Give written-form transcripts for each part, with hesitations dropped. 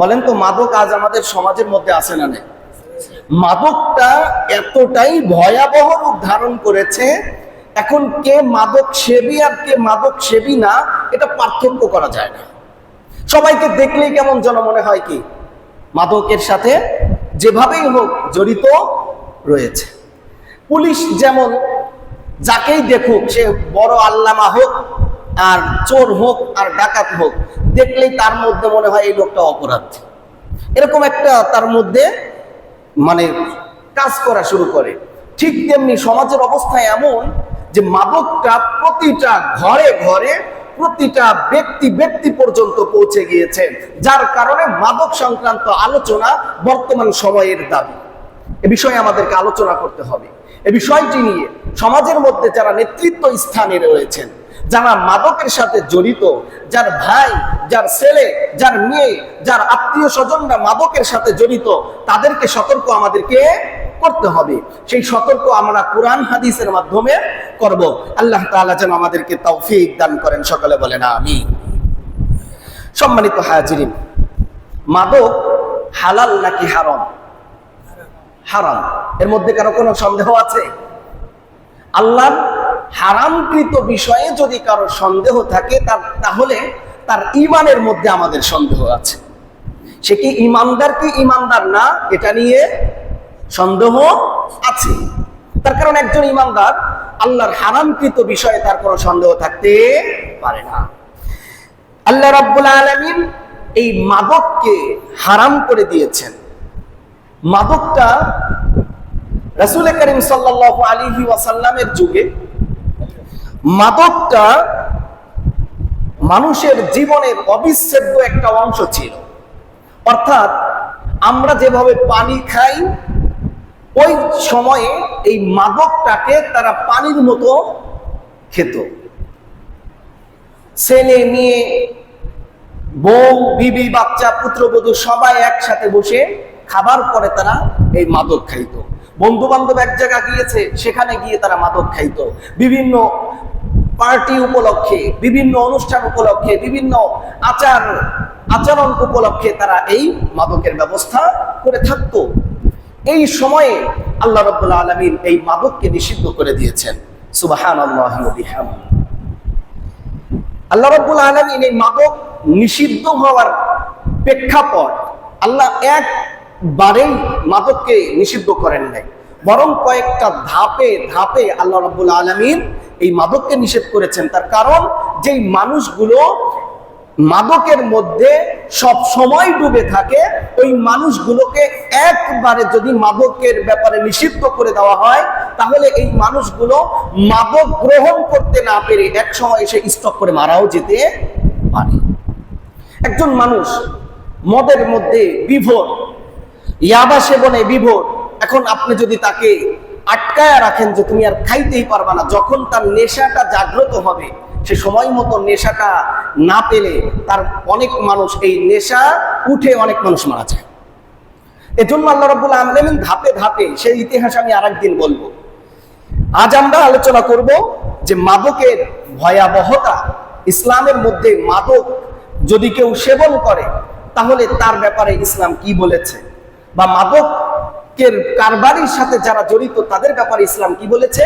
বলেন তো মাদক আজ আমাদের সমাজের মধ্যে আছে না নেই? মাদকটা এতটাই ভয়াবহ রূপ ধারণ করেছে, এখন কে মাদক সেবী আর কে মাদক সেবী না এটা পার্থক্য করা যায় না। সবাইকে দেখলেই কেমন যেন মনে হয় কি মাদকের সাথে যেভাবেই হোক জড়িত রয়েছে। পুলিশ যেমন যাকেই দেখুক, সে বড় আল্লামা হোক আর চোর হোক আর ডাকাত হোক, দেখলেই তার মধ্যে মনে হয় এই লোকটা অপরাধ, এরকম একটা তার মধ্যে মানে কাজ করা শুরু করে। ঠিক তেমনি সমাজের অবস্থা এমন যে মাদকটা প্রতিটা ঘরে ঘরে, প্রতিটা ব্যক্তি ব্যক্তি পর্যন্ত পৌঁছে গিয়েছে, যার কারণে মাদক সংক্রান্ত আলোচনা বর্তমান সময়ের দাবি। এ বিষয়ে আমাদেরকে আলোচনা করতে হবে। এ বিষয়টি নিয়ে সমাজের মধ্যে যারা নেতৃত্ব স্থানে রয়েছেন, যারা মাদকের সাথে জড়িত, যার ভাই, যার ছেলে, যার মেয়ে, যার আত্মীয় স্বজনরা মাদকের সাথে জড়িত, তাদেরকে সতর্ক আমাদেরকে করতে হবে। সেই সতর্ক আমরা কোরআন হাদিসের মাধ্যমে করব। আল্লাহ তাআলা যেন আমাদেরকে তৌফিক দান করেন, সকলে বলেন আমিন। সম্মানিত হাজিরিন, মাদক হালাল নাকি হারাম? হারাম। এর মধ্যে কারো কোনো সন্দেহ আছে? আল্লাহর হারামকৃত বিষয়ে যদি কারো সন্দেহ থাকে তাহলে তার ঈমানের মধ্যে আমাদের সন্দেহ আছে। সে কি ঈমানদার কি ঈমানদার না, এটা নিয়ে সন্দেহ আছে। তার কারণ একজন ঈমানদার আল্লাহর হারামকৃত বিষয়ে তার কোনো সন্দেহ থাকতে পারে না। আল্লাহ রাব্বুল আলামিন এই মাদককে হারাম করে দিয়েছেন। মাদকটা রাসূল করিম সাল্লাল্লাহু আলাইহি ওয়াসাল্লামের যুগে মাদকটা মানুষের জীবনের অবিচ্ছেদ্য একটা অংশ ছিল। অর্থাৎ আমরা যেভাবে পানি খাই, ওই সময়ে এই মাদকটাকে তারা পানির মতো খেত। ছেলে মেয়ে, বউ, বিবি, বাচ্চা, পুত্রবধূ সবাই একসাথে বসে খাবার পরে তারা এই মাদক খাইতো। বন্ধু বান্ধব এক জায়গা গিয়েছে, সেখানে গিয়ে তারা মাদক খাইতো। বিভিন্ন পার্টি উপলক্ষে, বিভিন্ন অনুষ্ঠান উপলক্ষে, বিভিন্ন আচরণ উপলক্ষে তারা এই মাদকের ব্যবস্থা করে থাকতো। এই সময়ে আল্লাহ রাব্বুল আলামিন এই মাদককে নিষিদ্ধ করে দিয়েছেন। সুবহানাল্লাহি ওয়া বিহামদিহি। আল্লাহ রাব্বুল আলামিন এই মাদক নিষিদ্ধ হওয়ার প্রেক্ষাপট আল্লাহ একবারেই মাদককে নিষিদ্ধ করেন নাই, বরং কয়েকটা ধাপে ধাপে আল্লাহ রাব্বুল আলামিন এই মাদককে নিষেধ করেছেন। তার কারণ যেই মানুষগুলো মাদকের মধ্যে সব সময় ডুবে থাকে, ওই মানুষগুলোকে একবারে যদি মাদকের ব্যাপারে নিষিদ্ধ করে দেওয়া হয়, তাহলে এই মানুষগুলো মাদক গ্রহণ করতে না পেরে এক সময় এসে স্টক করে মারাও যেতে পারে। একজন মানুষ মদের মধ্যে বিভোর, ইয়াবা সেবনে বিভোর, এখন আপনি যদি তাকে আটকায়া রাখেন যে তুমি আর খাইতেই পারবা না, যখন তার নেশাটা জাগ্রত হবে, সে সময় মতো নেশাটা না পেলে তার অনেক মানুষ এই নেশা উঠে অনেক মানুষ মারা যায়। এজন্য আল্লাহ রাব্বুল আলামিন ধাপে ধাপে, সেই ইতিহাস আমি আরেকদিন বলবো। আজ আমরা আলোচনা করব যে মাদকের ভয়াবহতা, ইসলামের মধ্যে মাদক যদি কেউ সেবন করে তাহলে তার ব্যাপারে ইসলাম কি বলেছে, বা মাদকের কারবারির সাথে যারা জড়িত তাদের ব্যাপারে ইসলাম কি বলেছে,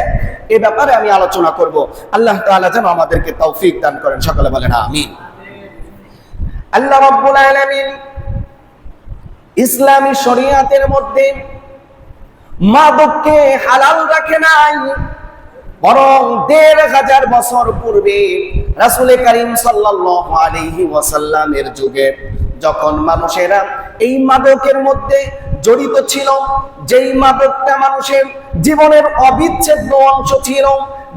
এ ব্যাপারে আমি আলোচনা করব। আল্লাহ তাআলা যেন আমাদেরকে তৌফিক দান করেন, সকলে বলেন আমিন। আল্লাহ রাব্বুল আলামিন ইসলামী শরীয়তের মধ্যে মাদককে হালাল রাখে নাই, বরং ১৫০০ বছর পূর্বে রাসূল করিম সাল্লাল্লাহু আলাইহি ওয়াসাল্লামের যুগে যখন মানুষেরা এই মাদকের মধ্যে জড়িত ছিল, যেই মাদকটা মানুষের জীবনের অবিচ্ছেদ্য অংশ ছিল,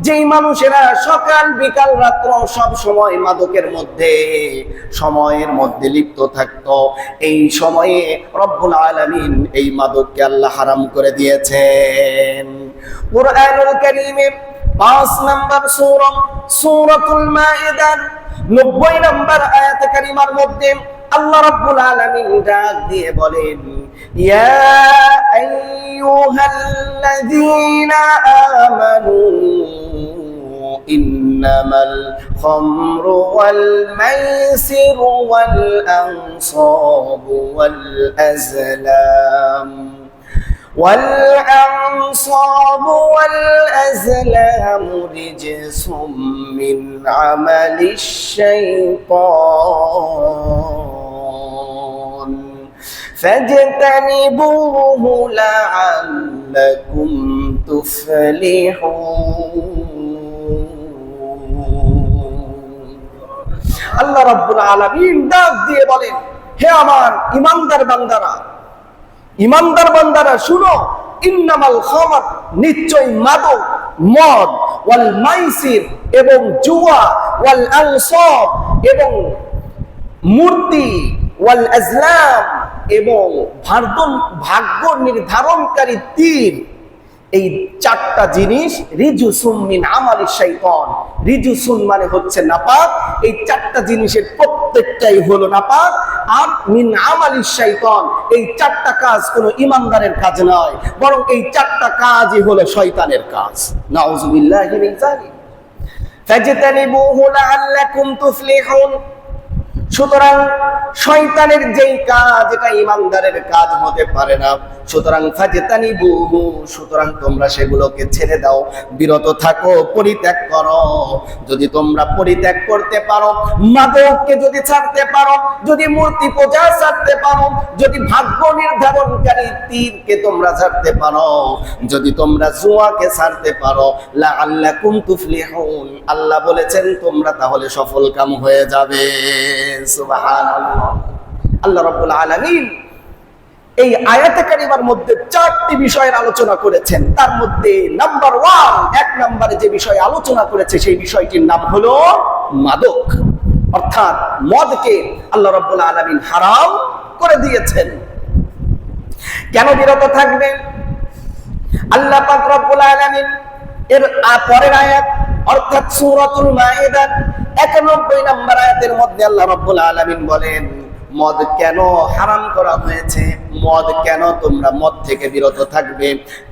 যেই মানুষেরা সকাল বিকাল রাত্র সব সময় মাদকের মধ্যে সময়ের মধ্যে লিপ্ত থাকতো, এই সময়ে রব্বুল আলামিন এই মাদককে আল্লাহ হারাম করে দিয়েছেন। কুরআনুল কারীমের ৫ নম্বর সূরা, সূরাতুল মাইদার ৯০ নম্বর আয়াত কারিমার মধ্যে আল্লাহ রাব্বুল আলামিন ডাক দিয়ে বলেন, ইয়া আইয়ুহাল্লাযীনা আমানু ইন্নামাল খামরু ওয়াল মাইসিরু ওয়াল আনসাবু ওয়াল আজলাম والأنصاب والأزلام رجس من عمل الشيطان فاجتنبوه لعلكم تفلحون আল্লাহ রাব্বুল আলামিন ডাক দিয়ে বলেন, হে আমার ইমানদার বান্দারা শুনো, ইন্নামাল খামর, নিশ্চয় মাদক মদ, ওয়াল মাইসির এবং জুয়া, ওয়াল আনসাব এবং মূর্তি, ওয়াল আজলাম এবং ভাগ্য নির্ধারণকারী তীর, এই চারটা জিনিস রিজুসুম মিন আমালিশ শাইতান। রিজুসুন মানে হচ্ছে নাপাক, এই চারটা জিনিসের প্রত্যেকটাই হলো নাপাক। আর মিন আমালিশ শাইতান, এই চারটা কাজ কোনো ইমানদারের কাজ নয়, বরং এই চারটা কাজই হলো শয়তানের কাজ। নাউযুবিল্লাহি মিন যালিক। ফাজতানিবুহু লাআল্লাকুম তুফলিহুন। সুতরাং শয়তানের যেই কাজ, এটা ইমানদারের কাজ হতে পারে না। সুতরাং ফাজতানিবুহু, সুতরাং তোমরা সেগুলোকে ছেড়ে দাও, বিরত থাকো, পরিত্যাগ করো। যদি তোমরা পরিত্যাগ করতে পারো, মাদককে যদি ছাড়তে পারো, যদি মূর্তি পূজা ছাড়তে পারো, যদি ভাগ্য নির্ধারণকারী তীরকে তোমরা ছাড়তে পারো, যদি তোমরা জুয়াকে ছাড়তে পারো, লাআল্লাকুম তুফলিহুন, আল্লাহ বলেছেন তোমরা তাহলে সফল কাম হয়ে যাবে। সুবহানাল্লাহ। আল্লাহ রাব্বুল আলামিন এই আয়াতে কারিমার মধ্যে চারটি বিষয়ের আলোচনা করেছেন। তার মধ্যে নাম্বার 1, এক নম্বরে যে বিষয় আলোচনা করেছে সেই বিষয়টির নাম হলো মাদক, অর্থাৎ মদকে আল্লাহ রাব্বুল আলামিন হারাম করে দিয়েছেন। কেন বিরত থাকবে? আল্লাহ পাক রব্বুল আলামিন এর পরের আয়াত অর্থাৎ সূরাতুল মাইদার 91 নম্বর আয়াতের মধ্যে আল্লাহ রাব্বুল আলামিন বলেন, মদ কেন হারাম করা হয়েছে, মদ কেন তোমরা মদ থেকে বিরত থাকবে,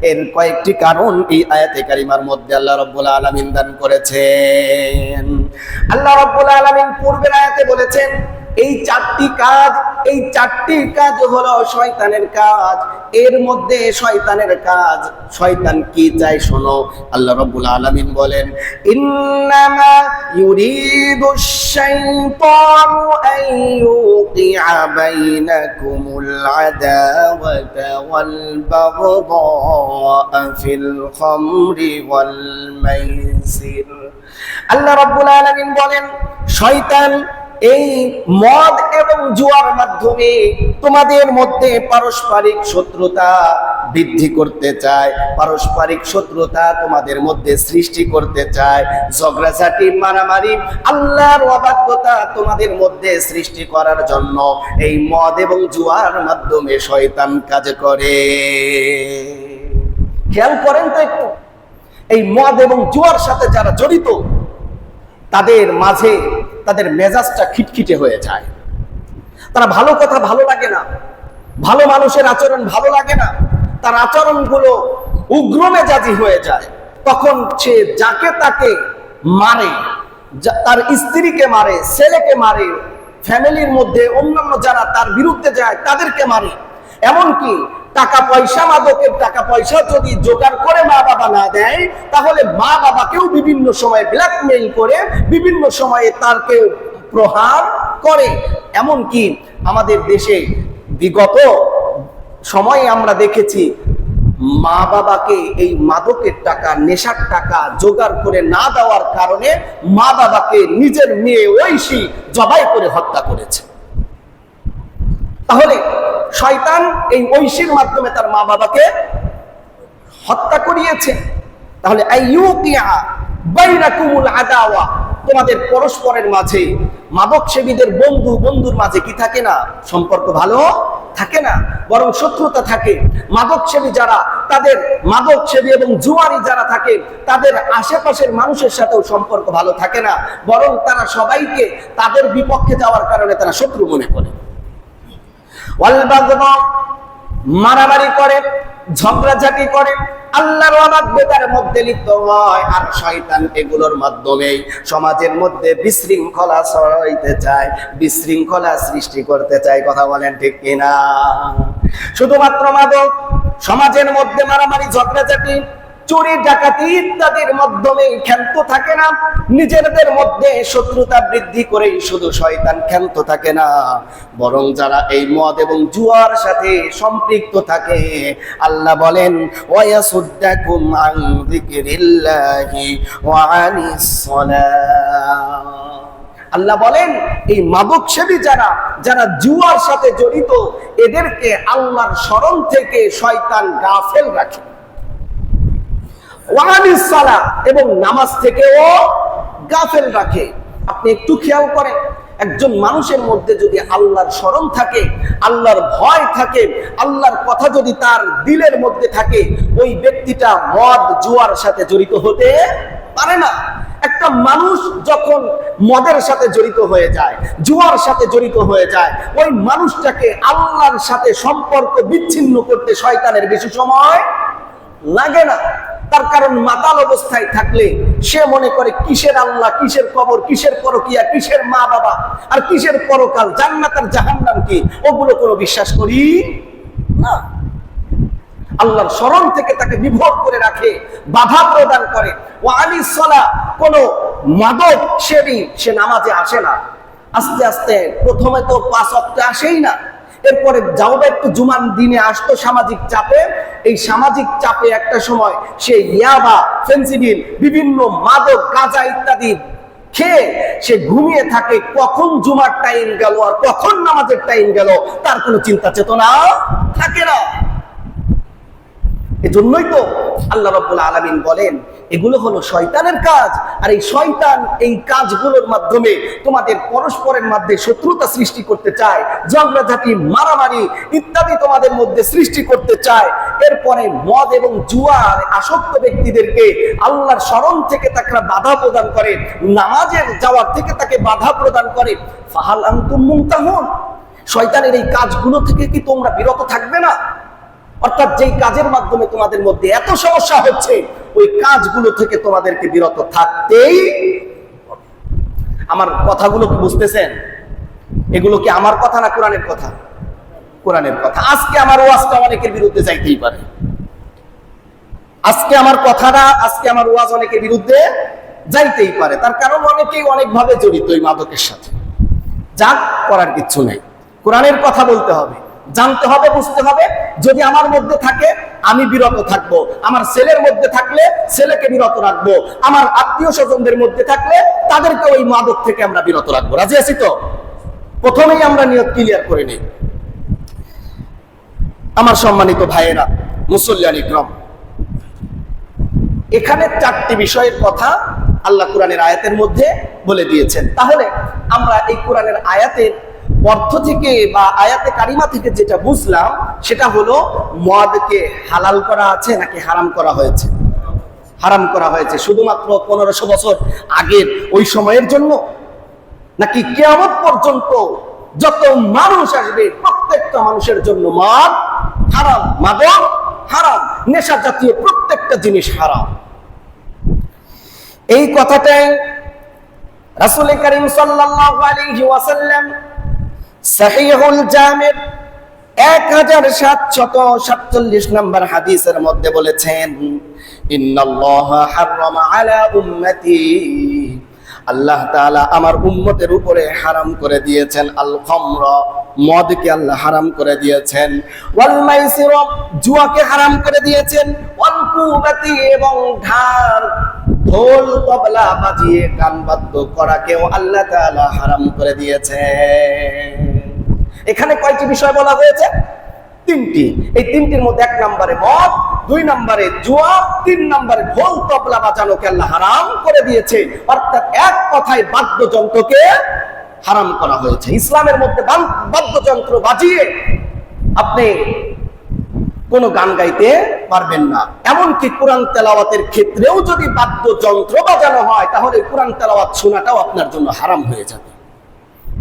এর কয়েকটি কারণ এই আয়াতে কারিমার মধ্যে আল্লাহ রাব্বুল আলামিন দান করেছেন। আল্লাহ রাব্বুল আলামিন পূর্বের আয়াতে বলেছেন এই চারটি কাজ হলো শয়তানের কাজ। এর মধ্যে শয়তানের কাজ, শয়তান কি চায় শোনো। আল্লাহ রাব্বুল আলামিন বলেন, ইন্নামা ইউরিদুশ শাইতানু আন ইউকিআ বাইনাকুমুল আদাওয়াতা ওয়াল বাগদা ফিল খামরি ওয়াল মাইসির। আল্লাহ রাব্বুল আলামিন বলেন, শয়তান এই মদ এবং জুয়ার মাধ্যমে তোমাদের মধ্যে পারস্পরিক শত্রুতা বৃদ্ধি করতে চায়, পারস্পরিক শত্রুতা তোমাদের মধ্যে সৃষ্টি করতে চায়, ঝগড়াঝাটি, মারামারি, আল্লাহর অবাধ্যতা তোমাদের মধ্যে সৃষ্টি করার জন্য এই মদ এবং জুয়ার মাধ্যমে শয়তান কাজ করে। খেয়াল করেন তো একটু, এই মদ এবং জুয়ার সাথে যারা জড়িত তাদের মাঝে তাদের মেজাজটা খিটখিটে হয়ে যায়। তারা ভালো কথা ভালো লাগে না, ভালো মানুষের আচরণ ভালো লাগে না, তার আচরণগুলো উগ্র মেজাজি হয়ে যায়। তখন সে যাকে তাকে মারে, তার স্ত্রীকে মারে, ছেলেকে মারে, ফ্যামিলির মধ্যে অন্যান্য যারা তার বিরুদ্ধে যায় তাদেরকে মারে। এমনকি টাকা পয়সা, মাদকের টাকা পয়সা যদি জোগাড় করে মা বাবা না দেয়, তাহলে মা বাবাকেও বিভিন্ন সময় ব্ল্যাকমেইল করে, বিভিন্ন সময়ে তারকে প্রহার করে। এমনকি আমাদের দেশে বিগত সময়ে আমরা দেখেছি মা বাবাকে এই মাদকের টাকা, নেশার টাকা জোগাড় করে না দেওয়ার কারণে মা বাবাকে নিজের মেয়ে ঐশী জবাই করে হত্যা করেছে। তাহলে শয়তান এই ঐশীর মাধ্যমে তার মা বাবাকে হত্যা করিয়েছে। তাহলে আইয়ুকিয়া বাইনাকুমুল আদাওয়া, তোমাদের পরস্পরের মাঝে, মাদক সেবীদের বন্ধুর মাঝে কি থাকে না? সম্পর্ক ভালো থাকে না, বরং শত্রুতা থাকে। মাদক সেবী যারা, তাদের মাদক সেবী এবং জুয়ারি যারা থাকে, তাদের আশেপাশের মানুষের সাথেও সম্পর্ক ভালো থাকে না, বরং তারা সবাইকে তাদের বিপক্ষে যাওয়ার কারণে তারা শত্রু মনে করে। ওয়াল বাগদা, মারামারি করে, ঝগড়াঝাটি করে, আল্লাহর অবাক বেতার মধ্যে লিপ্ত হয়, আর শয়তান এগুলোর মাধ্যমে সমাজের মধ্যে বিশৃঙ্খলা ছড়াইতে চায়, বিশৃঙ্খলা সৃষ্টি করতে চায়। কথা বলেন ঠিক কিনা? শুধুমাত্র মাদক, সমাজের মধ্যে মারামারি, ঝগড়াঝাটি, চুরি, ডাকাতি ইত্যাদির মাধ্যমে ক্ষান্ত থাকে না। নিজেদের মধ্যে শত্রুতা বৃদ্ধি করেই শুধু শয়তান ক্ষান্ত থাকে না, বরং যারা এই মদ এবং জুয়ার সাথে সম্পৃক্ত থাকে, আল্লাহ বলেন ওয়ায়াসুদ্দাকুম আন যিকরিল্লাহি ওয়া আনিস সালাহ। আল্লাহ বলেন এই মাদক সেবী যারা, যারা জুয়ার সাথে জড়িত, এদেরকে আল্লাহর স্মরণ থেকে শয়তান গাফেল রাখে। ওয়ানিস সালাহ, এবং নামাজ থেকেও গাফেল রাখে। আপনি একটু খেয়াল করেন, একজন মানুষের মধ্যে যদি আল্লাহর স্মরণ থাকে, আল্লাহর ভয় থাকে, আল্লাহর কথা যদি তার দিলের মধ্যে থাকে, ওই ব্যক্তিটা মদ জুয়ার সাথে জড়িত হতে পারে না। একটা মানুষ যখন মদের সাথে জড়িত হয়ে যায়, জুয়ার সাথে জড়িত হয়ে যায়, ওই মানুষটাকে আল্লাহর সাথে সম্পর্ক বিচ্ছিন্ন করতে শয়তানের বেশি সময় লাগে না। তার কারণ মাতাল অবস্থায় থাকলে সে মনে করে কিসের আল্লাহ, কিসের কবর, কিসের পরকিয়া, কিসের মা বাবা, আর কিসের পরকাল, জান্নাত আর জাহান্নাম কি, ওগুলো কোনো বিশ্বাস করি না। আল্লাহর স্মরণ থেকে তাকে বিভোর করে রাখে, বাধা প্রদান করে। ওয়ানিস সালাহ, কোন মাদক সেবী সে নামাজে আসে না, আস্তে আস্তে প্রথমে তো 5 ওয়াক্তে আসেই না, এরপরে যাও বা একটু জুমার দিনে আসতো সামাজিক চাপে। এই সামাজিক চাপে একটা সময় সে ইয়াবা, ফেন্সিডিল, বিভিন্ন মাদক, গাঁজা ইত্যাদি খেয়ে সে ঘুমিয়ে থাকে। কখন জুমার টাইম গেল আর কখন নামাজের টাইম গেল তার কোনো চিন্তা চেতনা থাকে না। এজন্যই তো আল্লাহ রাব্বুল আলামিন বলেন এগুলো হলো শয়তানের কাজ, আর এই শয়তান এই কাজগুলোর মাধ্যমে তোমাদের পরস্পরের মধ্যে শত্রুতা সৃষ্টি করতে চায়, ঝগড়াঝাটি, মারামারি ইত্যাদি তোমাদের মধ্যে সৃষ্টি করতে চায়। এরপরে মদ এবং জুয়ার আসক্ত ব্যক্তিদেরকে আল্লাহর স্মরণ থেকে তাকে বাধা প্রদান করে, নামাজের যাওয়ার থেকে তাকে বাধা প্রদান করে। ফাহাল আনতুম মুনতাহুন, শয়তানের এই কাজগুলো থেকে কি তোমরা বিরত থাকবে না? অর্থাৎ যেই কাজের মাধ্যমে তোমাদের মধ্যে এত সমস্যা হচ্ছে, ওই কাজগুলো থেকে তোমাদেরকে বিরত থাকতেই। আমার কথাগুলো কি বুঝতেছেন? এগুলো কি আমার কথা না কোরআনের কথা? কোরআনের কথা। আজকে আমার ওয়াজটা অনেকের বিরুদ্ধে যাইতেই পারে, আজকে আমার কথাটা, আজকে আমার ওয়াজ অনেকের বিরুদ্ধে যাইতেই পারে। তার কারণ অনেকেই অনেকভাবে জড়িত এই মাদকের সাথে। যা করার কিচ্ছু নেই, কোরআনের কথা বলতে হবে, জানতে হবে, বুঝতে হবে। যদি আমার মধ্যে থাকে আমি বিরত থাকবো, আমার ছেলের মধ্যে থাকলে ছেলেকে বিরত রাখবো, আমার আত্মীয় স্বজনদের মধ্যে থাকলে তাদেরকে ওই মাদক থেকে আমরা বিরত রাখবো। রাজি আছি তো? প্রথমেই আমরা নিয়ত ক্লিয়ার করে নিই। আমার সম্মানিত ভাইয়েরা, মুসল্লিয়ান ইকরাম, এখানে 4টি বিষয়ের কথা আল্লাহ কোরআনের আয়াতের মধ্যে বলে দিয়েছেন। তাহলে আমরা এই কোরআনের আয়াতের অর্থ থেকে বা আয়াতে কারিমা থেকে যেটা বুঝলাম সেটা হলো মদকে হালাল করা আছে নাকি হারাম করা হয়েছে? হারাম করা হয়েছে। শুধুমাত্র 1500 বছর আগের ওই সময়ের জন্য, নাকি কিয়ামত পর্যন্ত যত মানুষ আসবে প্রত্যেকটা মানুষের জন্য মদ হারাম, মাদক হারাম, নেশা জাতীয় প্রত্যেকটা জিনিস হারাম? এই কথাটাই রাসূল করিম সাল্লাল্লাহু আলাইহি ওয়াসাল্লাম সহিহুল জামি 1747 নম্বর হাদিসের মধ্যে বলেছেন, ইন্নাল্লাহা হারামা আলা উম্মতি, আল্লাহ তাআলা আমার উম্মতের উপরে হারাম করে দিয়েছেন আল খামর, মদকে আল্লাহ হারাম করে দিয়েছেন, ওয়াল মাইসির, জুয়াকে হারাম করে দিয়েছেন, ওয়াল কুবাতি, এবং ঢাল, ঢোল, তবলা বাজিয়ে গান বাদ্য করাকেও আল্লাহ তাআলা হারাম করে দিয়েছেন। এখানে কয়টি বিষয় বলা হয়েছে? 3টি। এই 3টির মধ্যে 1 নম্বরে মদ, 2 নম্বরে জুয়া, 3 নম্বরে ঢোল তবলা বাজানোকে আল্লাহ হারাম করে দিয়েছে। অর্থাৎ এক কথায় বাদ্যযন্ত্রকে হারাম করা হয়েছে। ইসলামের মধ্যে বাদ্যযন্ত্র বাজিয়ে আপনি কোনো গান গাইতে পারবেন না। এমনকি কোরআন তেলাওয়াতের ক্ষেত্রেও যদি বাদ্যযন্ত্র বাজানো হয় তাহলে কোরআন তেলাওয়াত শোনাটাও আপনার জন্য হারাম হয়ে যাবে।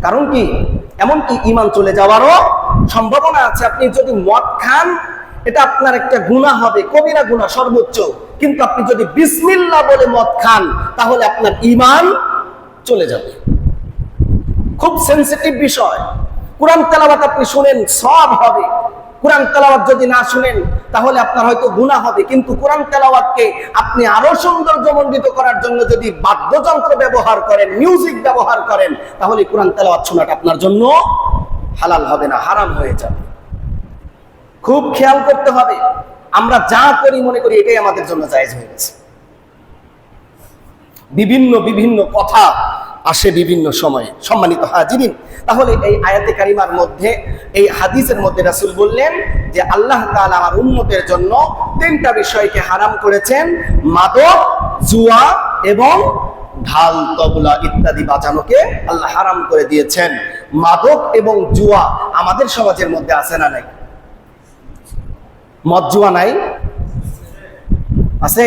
কারণ কি? এমনকি ঈমান চলে যাওয়ারও সম্ভাবনা আছে। আপনি যদি মদ খান এটা আপনার একটা গুনাহ হবে, কবিরা গুনাহ সর্বোচ্চ। কিন্তু আপনি যদি বিসমিল্লাহ বলে মদ খান তাহলে আপনার ঈমান চলে যাবে। খুব সেনসিটিভ বিষয়। কোরআন তেলাওয়াত আপনি শুনেন, সওয়াব হবে। কোরআন তেলাওয়াত যদি না শুনেন তাহলে আপনার হয়তো গুনাহ হবে। কিন্তু কোরআন তেলাওয়াতকে আপনি আরো সৌন্দর্যমণ্ডিত করার জন্য যদি বাদ্যযন্ত্র ব্যবহার করেন, মিউজিক ব্যবহার করেন, তাহলে কোরআন তেলাওয়াত শোনাটা আপনার জন্য হালাল হবে না, হারাম হয়ে যাবে। খুব খেয়াল করতে হবে। আমরা যা করি মনে করি এটাই আমাদের জন্য জায়েজ হয়ে গেছে। বিভিন্ন বিভিন্ন কথা আসে বিভিন্ন সময়ে। সম্মানিত হাজিরিন, তাহলে এই আয়াতে কারিমার মধ্যে, এই হাদিসের মধ্যে রাসূল বললেন যে আল্লাহ তাআলা আমার উম্মতের জন্য তিনটা বিষয়কে হারাম করেছেন: মাদক, জুয়া এবং ঢাল, তবলা ইত্যাদি বাজানোকে আল্লাহ হারাম করে দিয়েছেন। মাদক এবং জুয়া আমাদের সমাজের মধ্যে আছে না নাই? মদ জুয়া নাই? আছে।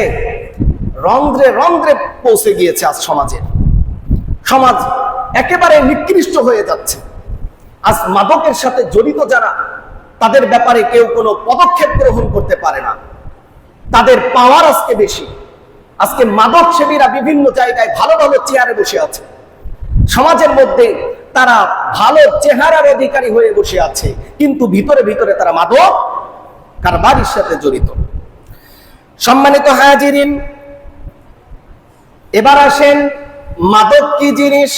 রন্ধ্রে রন্ধ্রে পৌঁছে গিয়েছে আজ সমাজে। সমাজ একেবারে নিকৃষ্ট হয়ে যাচ্ছে। আজ মাদকের সাথে জড়িত যারা, তাদের ব্যাপারে কেউ কোনো পদক্ষেপ গ্রহণ করতে পারে না। তাদের পাওয়ার আজকে বেশি। আজকে মাদক সেবীরা বিভিন্ন জায়গায় ভালো ভালো চেয়ারে বসে আছে। সমাজের মধ্যে তারা ভালো চেহারার অধিকারী হয়ে বসে আছে, কিন্তু ভিতরে ভিতরে তারা মাদক কারবারির সাথে জড়িত। সম্মানিত হাজিরিন, এবার আসেন মাদক কি জিনিস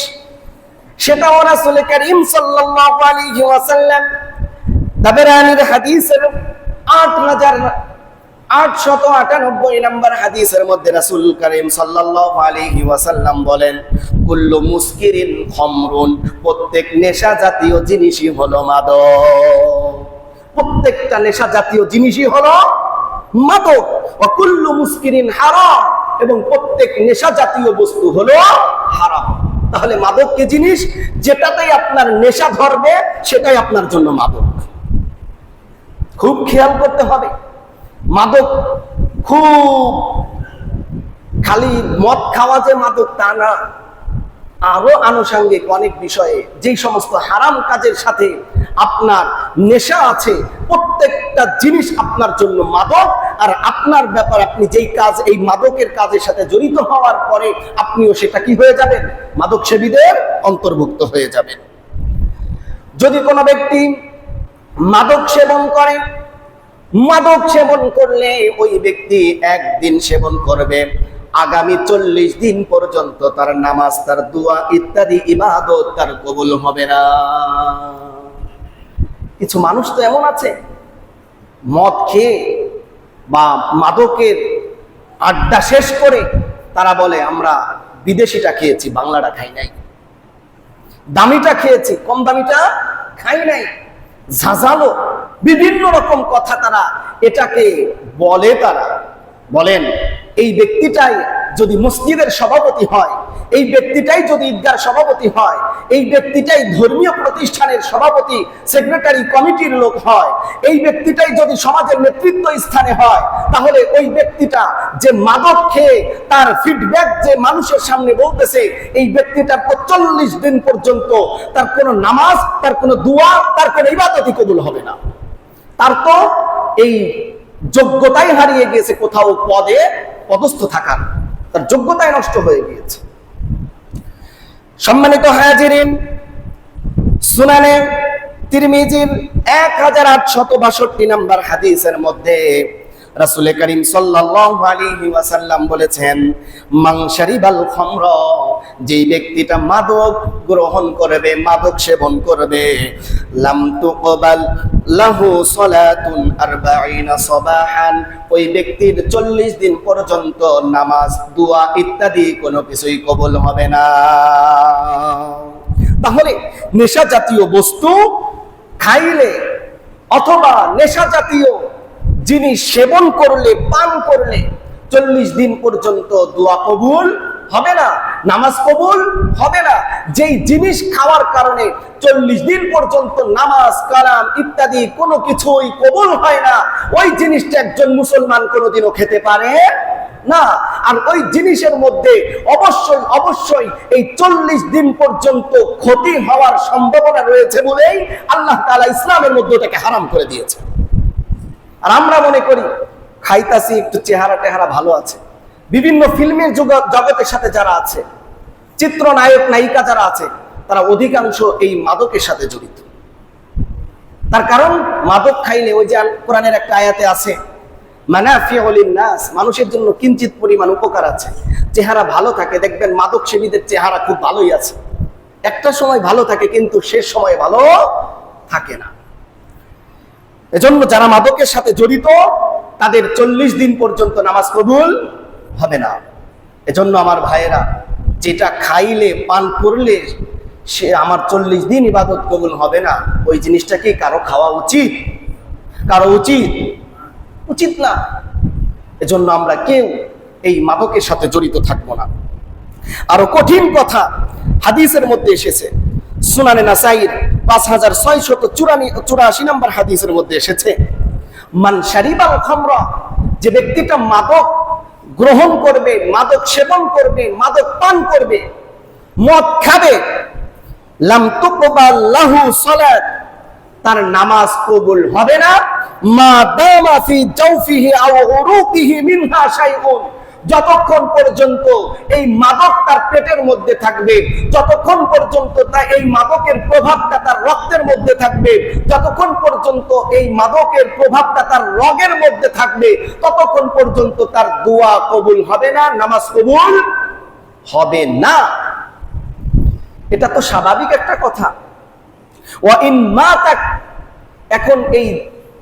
সেটাও রাসূল করিম সাল্লাল্লাহু আলাইহি ওয়াসাল্লাম তাবরানীর হাদিসের 8898 নম্বর হাদিসের মধ্যে রাসূল করিম সাল্লাল্লাহু আলাইহি ওয়াসাল্লাম বলেন, কুল্লু মুসকিরিন খামরুন, প্রত্যেক নেশা জাতীয় জিনিসই হলো মাদক। প্রত্যেকটা নেশা জাতীয় জিনিসই হলো মাদক। ওয়া কুল্লু মুসকিরিন হারাম, এবং প্রত্যেক নেশা জাতীয় বস্তু হলো হারাম। তাহলে মাদক কি জিনিস? যেটাতেই আপনার নেশা ধরবে সেটাই আপনার জন্য মাদক। খুব খেয়াল করতে হবে। মাদক খুব খালি মদ খাওয়া যে মাদক তা না, আরো আনুষঙ্গিক অনেক বিষয়ে যেই সমস্ত হারাম কাজের সাথে আপনার নেশা আছে, প্রত্যেকটা জিনিস আপনার জন্য মাদক। আর আপনার ব্যাপার, আপনি যেই কাজ, এই মাদকের কাজের সাথে জড়িত হওয়ার পরে আপনিও সেটা কি হয়ে যাবেন? মাদক সেবীদের অন্তর্ভুক্ত হয়ে যাবেন। যদি কোনো ব্যক্তি মাদক সেবন করে, মাদক সেবন করলে ওই ব্যক্তি একদিন সেবন করবে, আগামী 40 দিন পর্যন্ত তার নামাজ, তার দোয়া ইত্যাদি ইবাদত তার কবুল হবে না। কিছু মানুষ তো এমন আছে, মদ খেয়ে বা মাদকের আড্ডা শেষ করে তারা বলে আমরা বিদেশিটা খেয়েছি, বাংলাটা খাই নাই, দামিটা খেয়েছি, কম দামিটা খাই নাই। ঝাঁঝালো বিভিন্ন রকম কথা তারা এটাকে বলে। তারা বলেন এই ব্যক্তিটাই যদি মসজিদের সভাপতি হয়, এই ব্যক্তিটাই যদি ঈদগার সভাপতি হয়, এই ব্যক্তিটাই ধর্মীয় প্রতিষ্ঠানের সভাপতি সেক্রেটারি কমিটির লোক হয়, এই ব্যক্তিটাই যদি সমাজের নেতৃত্ব স্থানে হয়, তাহলে ওই ব্যক্তিটা যে মাদক খেয়ে তার ফিডব্যাক যে মানুষের সামনে বলতেছে, এই ব্যক্তিটার 40 দিন পর্যন্ত তার কোনো নামাজ, তার কোনো দোয়া, তার কোনো ইবাদতই কবুল হবে না। তার তো এই যোগ্যতাই হারিয়ে গিয়েছে, কোথাও পদে পদস্থ থাকার তার যোগ্যতাই নষ্ট হয়ে গিয়েছে। সম্মানিত হাজিরিন, সুনানে তিরমিজির 1862 নম্বর হাদিসের মধ্যে রাসূল করিম সাল্লাল্লাহু আলাইহি ওয়াসাল্লাম বলেছেন, মান শারিবাল খামর, যেই ব্যক্তিটা মাদক গ্রহণ করবে, মাদক সেবন করবে, লাম তুকবাল লাহু সালাতুন 40 সাবাহান, ওই ব্যক্তির 40 দিন পর্যন্ত নামাজ, দোয়া ইত্যাদি কোনো কিছুই কবুল হবে না। তাহলে নেশা জাতীয় বস্তু খাইলে অথবা নেশা জাতীয় জিনিস সেবন করলে, পান করলে 40 দিন পর্যন্ত দোয়া কবুল হবে না, নামাজ কবুল হবে না। যেই জিনিস খাওয়ার কারণে 40 দিন পর্যন্ত নামাজ, কালাম ইত্যাদি কোনো কিছুই কবুল হয় না, ওই জিনিসটা একজন মুসলমান কোনোদিনও খেতে পারে না। আর ওই জিনিসের মধ্যে অবশ্যই অবশ্যই এই 40 দিন পর্যন্ত ক্ষতি হওয়ার সম্ভাবনা রয়েছে বলেই আল্লাহ তাআলা ইসলামের মধ্যে এটাকে হারাম করে দিয়েছে। আর আমরা মনে করি খাইতাছি, একটু চেহারা টেহারা ভালো আছে। বিভিন্ন ফিল্মের জগতের সাথে যারা আছে, চিত্রনায়ক নায়িকা যারা আছে, তারা অধিকাংশ এই মাদকের সাথে জড়িত। তার কারণ মাদক খাইলে, ওই যে কোরআনের একটা আয়াতে আছে, মানাফিউ লিন-নাস, মানুষের জন্য কিঞ্চিত পরিমাণ উপকার আছে। চেহারা ভালো থাকে, দেখবেন মাদক সেবীদের চেহারা খুব ভালোই আছে, একটা সময় ভালো থাকে কিন্তু শেষ সময় ভালো থাকে না। এজন্য যারা মাদকের সাথে জড়িত তাদের 40 দিন পর্যন্ত নামাজ কবুল হবে না। এজন্য আমার ভাইয়েরা, যেটা খাইলে পান করলে সে আমার 40 দিন ইবাদত কবুল হবে না, ওই জিনিসটা কি কারো খাওয়া উচিত? কারো উচিত না। এজন্য আমরা কেউ এই মাদকের সাথে জড়িত থাকবো না। আরো কঠিন কথা হাদিসের মধ্যে এসেছে, সুনানে নাসাইর 5684 নম্বর হাদিসের মধ্যে এসেছে, মান শারিবাল খামরা, যে ব্যক্তিটা মাদক গ্রহণ করবে, মাদক সেবন করবে, মাদক পান করবে, মদ খাবে, লাম তুকবাল লাহু সালাত, তার নামাজ কবুল হবে না, মা দামা ফি জাওফিহি আও উরুকিহি মিনহা শাইউন, যতক্ষণ পর্যন্ত এই মাদক তার পেটের মধ্যে থাকবে, যতক্ষণ পর্যন্ত এই মাদকের প্রভাবটা তার রক্তের মধ্যে থাকবে, যতক্ষণ পর্যন্ত এই মাদকের প্রভাবটা তার রগের মধ্যে থাকবে, ততক্ষণ পর্যন্ত তার দোয়া কবুল হবে না, নামাজ কবুল হবে না। এটা তো স্বাভাবিক একটা কথা। ওয়া ইন মাতাক, এখন এই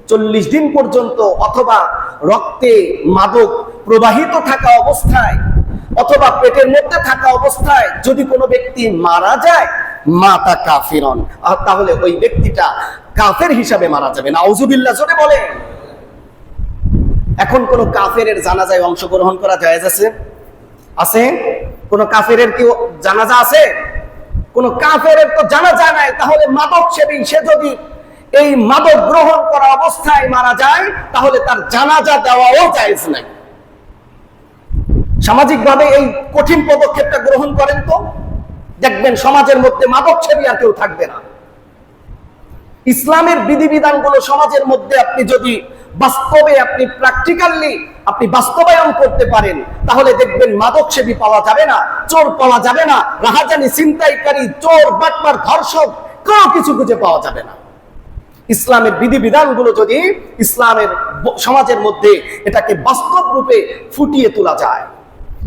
40 দিন পর্যন্ত অথবা রক্তে মাদক প্রবাহিত থাকা অবস্থায় অথবা পেটের মধ্যে থাকা অবস্থায় যদি কোনো ব্যক্তি মারা যায়, মাতা কাফিরন, তাহলে ওই ব্যক্তিটা কাফের হিসাবে মারা যাবে। নাউজুবিল্লাহ জোরে বলে। এখন কোন কাফেরের জানাজায় অংশগ্রহণ করা জায়েজ আছে? আছে? কোন কাফেরের কি জানাজা আছে? কোন কাফেরের তো জানাজা নাই। তাহলে মাদক সেবী সে যদি এই মাদক গ্রহণ করা অবস্থায় মারা যায়, তাহলে তার জানাজা দেওয়াও জায়েজ নাই। সামাজিকভাবে এই কঠিন পদক্ষেপটা গ্রহণ করেন তো, দেখবেন সমাজের মধ্যে মাদক সেবী আর কেউ থাকবে না। ইসলামের বিধিবিধানগুলো সমাজের মধ্যে আপনি যদি বাস্তবে আপনি প্র্যাকটিক্যালি আপনি বাস্তবায়ন করতে পারেন, তাহলে দেখবেন মাদক সেবী পাওয়া যাবে না, চোর পাওয়া যাবে না, রাহাজানি, ছিনতাইকারী, চোর, বাটপার, ধর্ষক কোনো কিছু খুঁজে পাওয়া যাবে না। ইসলামের বিধিবিধানগুলো যদি ইসলামের সমাজের মধ্যে এটাকে বাস্তব রূপে ফুটিয়ে তোলা যায়।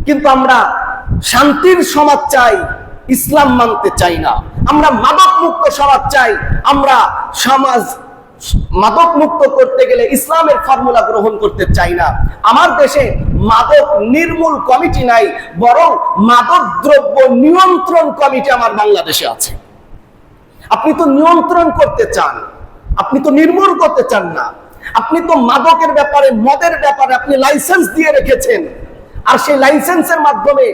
কিন্তু আমরা শান্তির সমাজ চাই, ইসলাম মানতে চাই না। আমরা মাদক মুক্ত সমাজ চাই, আমরা সমাজ মাদক মুক্ত করতে গেলে ইসলামের ফর্মুলা গ্রহণ করতে চাই না। আমার দেশে মাদক নির্মূল কমিটি নাই, বরং মাদক দ্রব্য নিয়ন্ত্রণ কমিটি আমার বাংলাদেশে আছে। আপনি তো নিয়ন্ত্রণ করতে চান, আপনি তো নির্মূল করতে চান না। আপনি তো মাদকের ব্যাপারে, মদের ব্যাপারে আপনি লাইসেন্স দিয়ে রেখেছেন, আর সেই লাইসেন্সের মাধ্যমে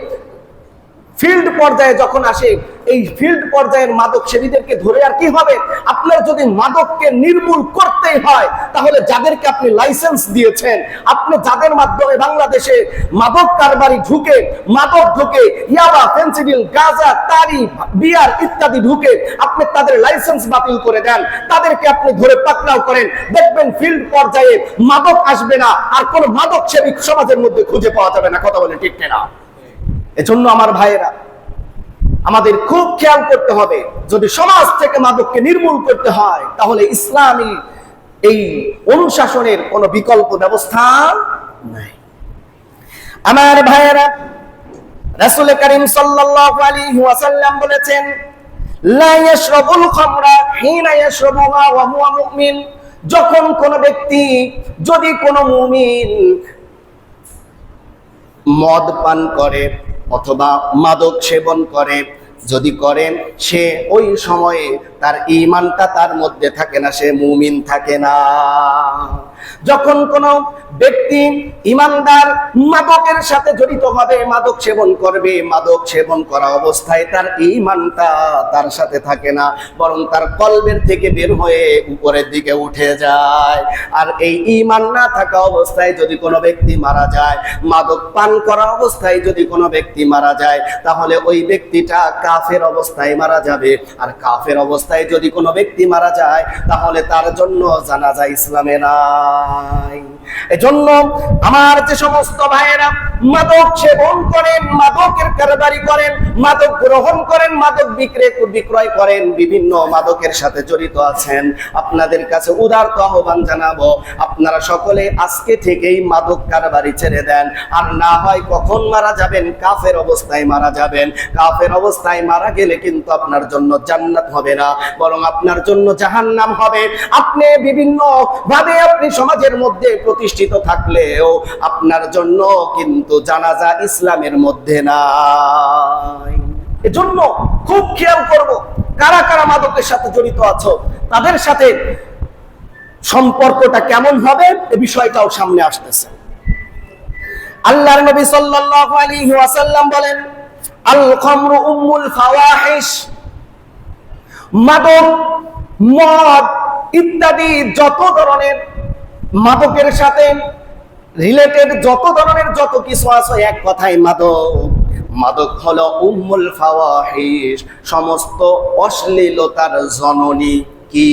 ফিল্ড পর্যায়ে যখন আসে, এই ফিল্ড পর্যায়ের মাদক সেবীদেরকে ধরে আর কি হবে? আপনার যদি মাদককে নির্মূল করতেই হয়, তাহলে যাদেরকে আপনি লাইসেন্স দিয়েছেন, আপনি যাদের মাধ্যমে বাংলাদেশে মাদক কারবারি ঢুকে, মাদক ঢুকে, ইয়াবা, ফেন্সিডিল, গাঁজা, তারি, বিয়ার ইত্যাদি ঢুকে, আপনি তাদের লাইসেন্স বাতিল করে দেন, তাদেরকে আপনি ধরে পাকড়াও করেন, দেখবেন ফিল্ড পর্যায়ে মাদক আসবে না, আর কোন মাদক সেবী সমাজের মধ্যে খুঁজে পাওয়া যাবে না। কথা বলে ঠিক না? এজন্য আমার ভাইয়েরা, আমাদের খুব খেয়াল করতে হবে, যদি সমাজ থেকে মাদককে নির্মূল করতে হয়, তাহলে ইসলামী এই অনুশাসনের কোনো বিকল্প ব্যবস্থা নাই। আমার ভাইয়েরা, রাসূল করিম সাল্লাল্লাহু আলাইহি ওয়াসাল্লাম বলেছেন, লা ইয়াশরাবুল খামরা হিনা ইয়াশরাবুহা ওয়া হুয়া মুমিন, যখন কোন ব্যক্তি, যদি কোন মুমিন মদ পান করে অথবা মাদক সেবন করে, যদি করেন, সে ওই সময়ে তার ঈমানটা তার মধ্যে থাকে না, সে মুমিন থাকে না। যখন কোন ব্যক্তি ঈমানদার মাদকের সাথে জড়িত হবে, মাদক সেবন করবে, মাদক সেবন করা অবস্থায় তার ঈমানটা তার সাথে থাকে না, বরং তার কলবের থেকে বের হয়ে উপরের দিকে উঠে যায়। আর এই ঈমান না থাকা অবস্থায় যদি কোনো ব্যক্তি মারা যায়, মাদক পান করা অবস্থায় যদি কোনো ব্যক্তি মারা যায়, তাহলে ওই ব্যক্তিটা কাফের অবস্থায় মারা যাবে। আর কাফের অবস্থায় যদি কোনো ব্যক্তি মারা যায়, তাহলে তার জন্য জানাজা ইসলামে না। নাই। এজন্য আমার যে সমস্ত ভাইয়েরা মাদক সেবন করেন, মাদকের কারবারি করেন, মাদক গ্রহণ করেন, মাদক বিক্রয় করেন, বিভিন্ন মাদকের সাথে জড়িত আছেন, আপনাদের কাছে উদারত আহ্বান জানাবো, আপনারা সকলে আজকে থেকেই মাদক কারবারি ছেড়ে দেন। আর না হয় কখন মারা যাবেন? কাফের অবস্থায় মারা যাবেন। কাফের অবস্থায় মারা গেলে কিন্তু আপনার জন্য জান্নাত হবে না, বরং আপনার জন্য জাহান্নাম হবে। আপনি বিভিন্ন ভাবে আপনি সমাজের মধ্যে প্রতিষ্ঠিত থাকলেও আপনার জন্য কিন্তু জানাজা ইসলামের মধ্যে নাই। এজন্য খুব খেয়াল করব, কারা কারা মাদকের সাথে জড়িত আছো, তাদের সাথে সম্পর্কটা কেমন হবে এ বিষয়টাও সামনে আসতেছে। আল্লাহর নবী সাল্লাল্লাহু আলাইহি ওয়াসাল্লাম বলেন, আল খামরু উম্মুল ফাওয়াহিশ, মাদক, মদ ইত্যাদি যত ধরনের মাদকের সাথে রিলেটেড যত ধরনের যত কিছু আছে, এক কথায় মাদক। মাদক হলো উম্মুল ফাওয়াহিশ, সমস্ত অশ্লীলতার জননী। কি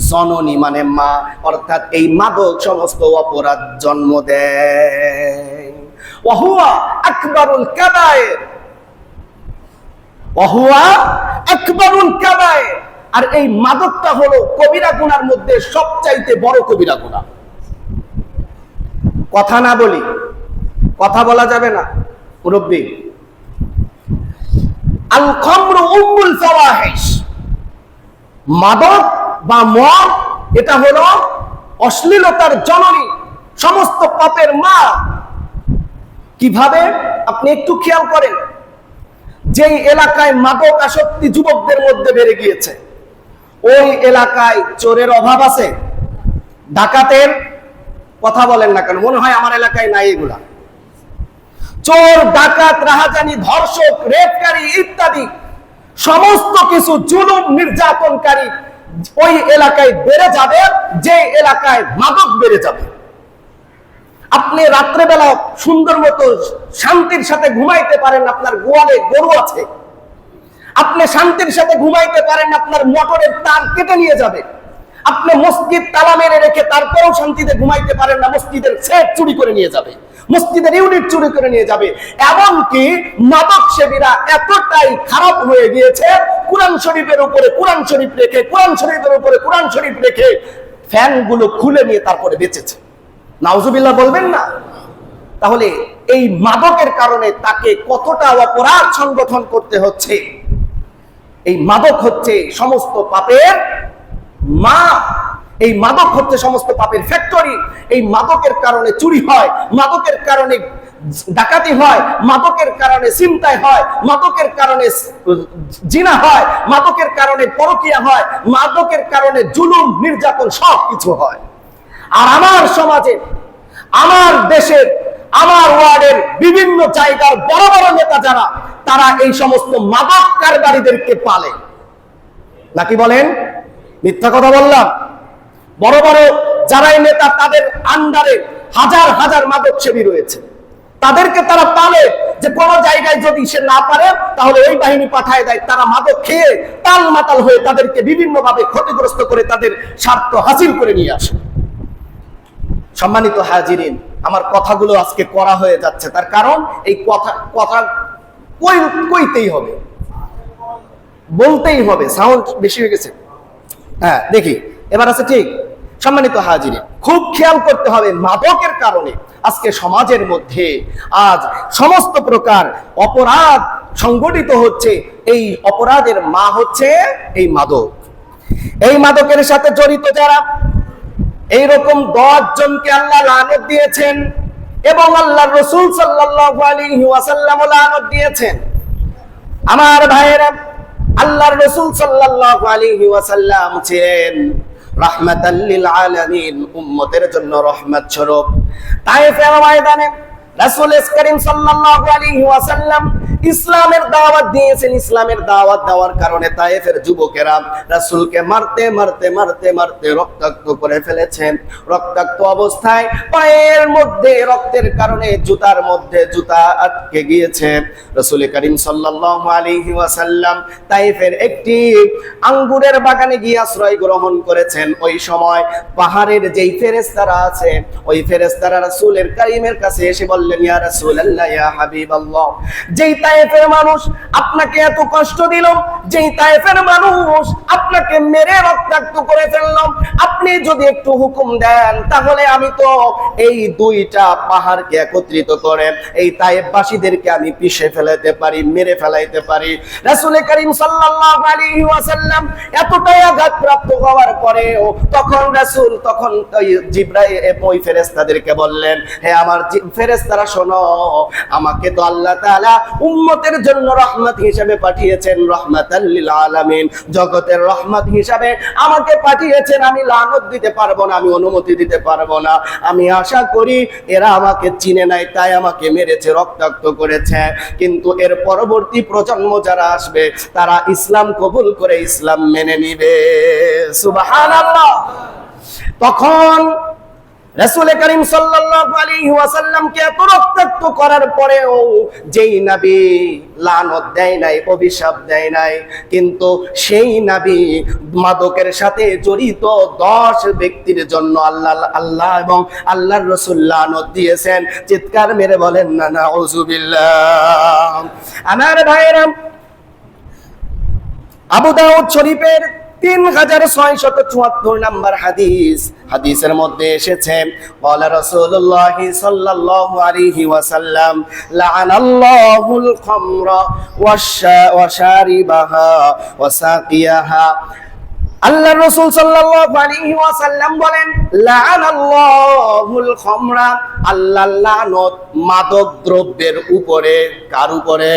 জননী? মানে মা, অর্থাৎ এই মাদক সমস্ত অপরাধ জন্ম দেয়। ওয়াহুয়া আকবারুল কাবায়ের, ওয়াহুয়া আকবারুল কাবায়ের। আর এই মাদকটা হলো কবিরা গুনার মধ্যে সবচাইতে বড় কবিরা গুনাহ। কথা না বলি, কথা বলা যাবে না মুরব্বী। আল খামরু উম্মুল ফাওয়াহিশ, মাদক বা মদ এটা হলো অশ্লীলতার জননী, সমস্ত পাপের মা। কিভাবে? আপনি একটু খেয়াল করেন, যেই এলাকায় মাদক আসক্তি যুবকদের মধ্যে বেড়ে গিয়েছে, ওই এলাকায় চোরের অভাব আছে? ডাকাতের কথা বলেন না কেন? মনে হয় আমার এলাকায় নাই এগুলা। চোর, ডাকাত, রাহাজানি, ধর্ষক, রেপকারী ইত্যাদি সমস্ত কিছু জুলুম নির্যাতনকারী ওই এলাকায় বেড়ে যাবে, যে এলাকায় মাদক বেড়ে যাবে। আপনি রাত্রেবেলা সুন্দর মতো শান্তির সাথে ঘুমাইতে পারেন, আপনার গোয়ালে গরু আছে। আপনি শান্তির সাথে ঘুমাইতে পারেন, আপনার মোটরের তার কেটে নিয়ে যাবে। আপনি মসজিদ তালা মেরে রেখে তারপরেও শান্তিতে ঘুমাইতে পারেন না, মসজিদের সেট চুরি করে নিয়ে যাবে, মসজিদের ইউনিট চুরি করে নিয়ে যাবে। এমনকি মাদক সেবীরা এতটাই খারাপ হয়ে গিয়েছে, কোরআন শরীফের উপরে কোরআন শরীফ রেখে, কোরআন শরীফের উপরে কোরআন শরীফ রেখে ফ্যানগুলো খুলে নিয়ে তারপরে বেঁচেছে। নাউজুবিল্লাহ বলবেন না? তাহলে এই মাদকের কারণে তাকে কতটা অপরাধ সংগঠন করতে হচ্ছে। এই মাদক হচ্ছে সমস্ত পাপের মা, এই মাদক হচ্ছে সমস্ত পাপের ফ্যাক্টরি। এই মাদকের কারণে চুরি হয়, মাদকের কারণে ডাকাতি হয়, মাদকের কারণে ছিনতাই হয়, মাদকের কারণে জিনা হয়, মাদকের কারণে পরকিয়া হয়, মাদকের কারণে জুলুম নির্যাতন সব কিছু হয়। আর আমার সমাজে, আমার দেশের, আমার ওয়ার্ডের বিভিন্ন জায়গার বড় বড় নেতা যারা, তারা এই সমস্ত মাদক কারবারিদেরকে পালে। নাকি বলেন? মিথ্যা কথা বললাম? বড় বড় যারাই নেতা, তাদের আন্ডারে হাজার হাজার মাদক সেবী রয়েছে। তাদেরকে তারা পালে, যে কোনো জায়গায় যদি সে না পারে তাহলে ওই বাহিনী পাঠায় দেয়। তারা মাদক খেয়ে তাল মাতাল হয়ে তাদেরকে বিভিন্ন ভাবে ক্ষতিগ্রস্ত করে তাদের স্বার্থ হাসিল করে নিয়ে আসে। সম্মানিত হাজিরিন, আমার কথাগুলো আজকে করা হয়ে যাচ্ছে, তার কারণ এই কথা কইতেই হবে, বলতেই হবে। সাউন্ড বেশি হয়ে গেছে? হ্যাঁ, দেখি এবার আছে ঠিক। সম্মানিত হাজিরিন, খুব খেয়াল করতে হবে, মাদকের কারণে আজকে সমাজের মধ্যে আজ সমস্ত প্রকার অপরাধ সংগঠিত হচ্ছে। এই অপরাধের মা হচ্ছে এই মাদক। এই মাদকের সাথে জড়িত যারা, এইরকম 10 জনকে আল্লাহ লানত দিয়েছেন এবং আল্লাহর রাসূল সাল্লাল্লাহু আলাইহি ওয়াসাল্লাম লানত দিয়েছেন। আমার ভাইয়েরা, আল্লাহর রাসূল সাল্লাল্লাহু আলাইহি ওয়াসাল্লাম ছিলেন রাহমাতাল লিল আলামিন, উম্মতের জন্য রহমত স্বরূপ। তায়েফের ময়দানে রাসূল করিম সাল্লাল্লাহু আলাইহি ওয়াসাল্লাম ইসলামের দাওয়াত দিয়েছেন। ইসলামের দাওয়াত দেওয়ার কারণে তায়েফের যুবকেরা রাসূলকে মারতে মারতে মারতে মারতে রক্তাক্ত করে ফেলেছেন। রক্তাক্ত অবস্থায় পায়ের মধ্যে রক্তের কারণে জুতার মধ্যে জুতা আটকে গিয়েছে। রাসূল করিম সাল্লাল্লাহু আলাইহি ওয়াসাল্লাম তায়েফের একটি আঙ্গুরের বাগানে গিয়ে আশ্রয় গ্রহণ করেছেন। ওই সময় পাহাড়ের যেই ফেরেশতারা আছে, ওই ফেরেশতারা রাসূলের কারীমের কাছে এসে বললেন, ইয়া রাসূলুল্লাহ, ইয়া হাবিবাল্লাহ, যেই তায়েফের মানুষ আপনাকে এত কষ্ট দিল, যেই তায়েফের মানুষ আপনাকে মেরে রক্তাক্ত করে ফেলল, আপনি যদি একটু হুকুম দেন তাহলে আমি তো এই দুইটা পাহাড়কে একত্রিত করে এই তায়েফবাসীদেরকে আমি পিষে ফেলাতে পারি, মেরে ফেলাইতে পারি। রাসূল করিম সাল্লাল্লাহু আলাইহি ওয়াসাল্লাম এতটাই আঘাতপ্রাপ্ত হওয়ার পরেও তখন জিবরাইল ওই ফেরেশতাদেরকে বললেন, হে আমার ফেরেশতারা শোনো, আমাকে তো আল্লাহ তাআলা উম্মতের জন্য রহমত হিসেবে পাঠিয়েছেন, রাহমাতাল লিল আলামিন, জগতের রহমত হিসেবে আমাকে পাঠিয়েছেন। আমি লানত দিতে পারবো না, আমি অনুমতি দিতে পারবো না। আমি আশা করি এরা আমাকে চিনে নাই, তাই আমাকে মেরেছে, রক্তাক্ত করেছে। কিন্তু এর পরবর্তী প্রজন্ম যারা আসবে তারা ইসলাম কবুল করে ইসলাম মেনে নিবে। সুবহানাল্লাহ। তখন রাসূল করিম সাল্লাল্লাহু আলাইহি ওয়াসাল্লামকে এত রক্তাক্ত করার পরেও যেই নবী লানত দেয় নাই, অভিশাপ দেয় নাই, কিন্তু সেই নবী মাদকের সাথে জড়িত 10 ব্যক্তির জন্য আল্লাহ এবং আল্লাহর রাসূল লানত দিয়েছেন। চিৎকার মেরে বলেন না নাউযুবিল্লাহ। আমার ভাইরা, আবু দাউদ শরীফের 3674 নম্বর হাদিসের মধ্যে এসেছে, ক্বালা রাসূলুল্লাহ সাল্লাল্লাহু আলাইহি ওয়াসাল্লাম, লাআনাল্লাহুল খামরা ওয়াশারিবাহা ওয়াসাকিয়াহা। আল্লাহর রাসূল সাল্লাল্লাহু আলাইহি ওয়াসাল্লাম বলেন, লাআনাল্লাহুল খামরা, আল্লাহ লানত মাদক দ্রব্যের উপরে। কার উপরে?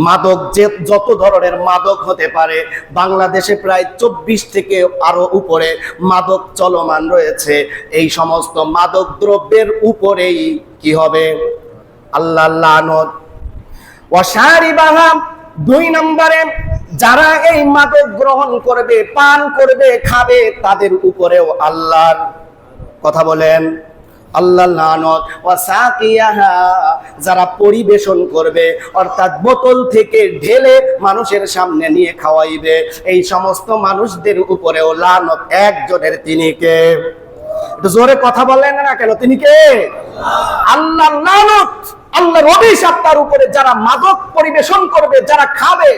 মাদক, যে যত ধরনের মাদক হতে পারে, বাংলাদেশে প্রায় 24 থেকে আরো উপরে মাদক চলমান রয়েছে। এই সমস্ত মাদক দ্রব্যের উপরেই কি হবে? আল্লাহ লানত। ওয়াশারিবাহা, 2 নম্বরে যারা এই মাদক গ্রহণ করবে, পান করবে, খাবে, তাদের উপরেও আল্লাহর, কথা বলেন, আল্লাহ লানত। ওয়াসাকিয়াহা, যারা পরিবেশন করবে, অর্থাৎ বোতল থেকে ঢেলে মানুষের সামনে নিয়ে খাওয়াইবে, এই সমস্ত মানুষদের উপরেও লানত। একজনের, তিনি কে? একটু জোরে কথা বলেন না কেন? তিনি কে? আল্লাহ লানত, আল্লাহর অভিশাপ তার উপরে, যারা মাদক পরিবেশন করবে, যারা খাবে।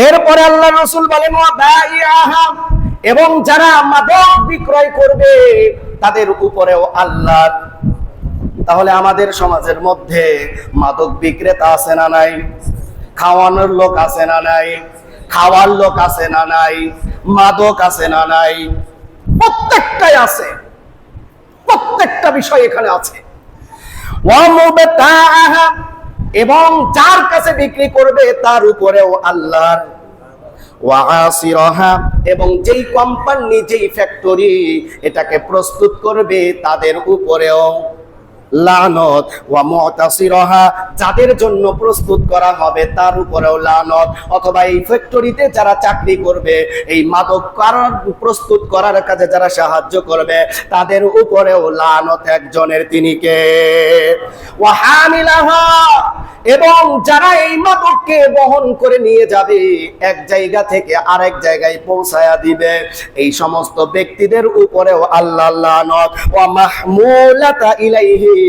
এরপরে আল্লাহ রাসূল বলেন, ওয়া বাইআহা, এবং যারা মাদক বিক্রয় করবে তাদের উপরেও আল্লাহ। তাহলে আমাদের সমাজের মধ্যে মাদক বিক্রেতা আছে না নাই? খাওয়ানোর লোক আছে না নাই? খাওয়ার লোক আছে না নাই? মাদক আছে না নাই? প্রত্যেকটাই আছে, প্রত্যেকটা বিষয় এখানে আছে। ওয়া মুবতাআহা, এবং যার কাছে বিক্রি করবে তার উপরেও আল্লাহ। ওয়াসিরাহা, এবং যেই কোম্পানি, যেই ফ্যাক্টরি এটাকে প্রস্তুত করবে তাদের উপরেও লানত। ওয়া মুতাসিরাহা, যাদের জন্য প্রস্তুত করা হবে তার উপরেও লানত। অথবা এই ফ্যাক্টরিতে যারা চাকরি করবে, এই মাদক প্রস্তুত করার কাজে যারা সাহায্য করবে তাদের উপরেও লানত। একজনের, তিনি কে? ওয়া হামিলাহা, এবং যারা এই মাদককে বহন করে নিয়ে যাবে, এক জায়গা থেকে আরেক জায়গায় পৌঁছায়া দিবে, এই সমস্ত ব্যক্তিদের উপরেও আল্লাহ লানত। ওয়া মাহমুলাতা ইলাইহি,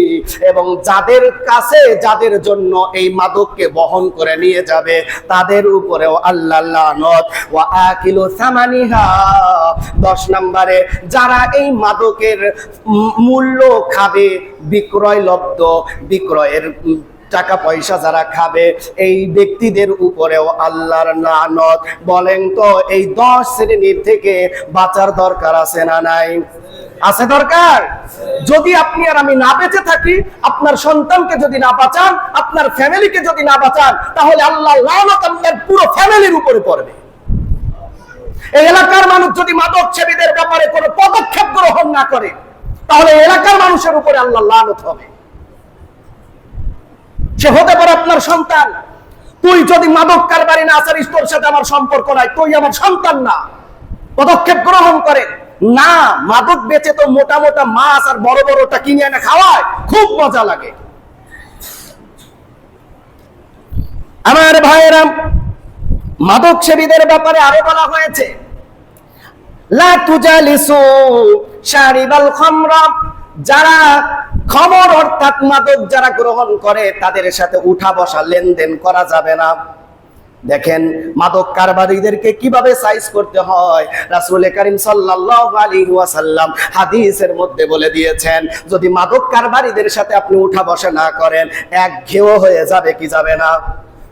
এবং যাদের কাছে, যাদের জন্য এই মাদককে বহন করে নিয়ে যাবে তাদের উপরেও আল্লাহ লানত। ওয়া আকিলু সামানিহা, 10 নম্বরে যারা এই মাদকের মূল্য খাবে, বিক্রয়লব্ধ, বিক্রয়ের টাকা পয়সা যারা খাবে, এই ব্যক্তিদের উপরেও আল্লাহর লানত। বলেন তো, এই 10 শ্রেণীর থেকে বাঁচার দরকার আছে না নাই? আছে দরকার। যদি আপনি আর আমি না বেঁচে থাকি, আপনার সন্তানকে যদি না বাঁচান, আপনার ফ্যামিলিকে যদি না বাঁচান, তাহলে আল্লাহ লানত আপনার পুরো ফ্যামিলির উপরে পড়বে। এই এলাকার মানুষ যদি মাদক সেবীদের ব্যাপারে কোনো পদক্ষেপ গ্রহণ না করে, তাহলে এলাকার মানুষের উপরে আল্লাহ লানত হবে। সে হতে পারে আপনার সন্তান। তুই যদি মাদক কারবারি না আসারিস, তোর সাথে আমার সম্পর্ক নাই, তুই আমার সন্তান না। পদক্ষেপ গ্রহণ করে না। মাদক বেচে তো মোটা মোটা মাছ আর বড় বড়টা কিনে এনে খাওয়ায়, খুব মজা লাগে। আমার ভাইয়েরা, মাদক সেবীদের ব্যাপারে আরো বলা হয়েছে, লা তুজালিসু শারিবাল খামরা, যারা খমর অর্থাৎ মাদক যারা গ্রহণ করে তাদের সাথে উঠা বসা লেনদেন করা যাবে না। দেখেন মাদক কারবারিদেরকে কিভাবে সাইজ করতে হয়, রাসূল করিম সাল্লাল্লাহু আলাইহি ওয়াসাল্লাম হাদিসের মধ্যে বলে দিয়েছেন। যদি মাদক কারবারিদের সাথে আপনি উঠা বসা না করেন, একঘেয়ে হয়ে যাবে, কি যাবে না?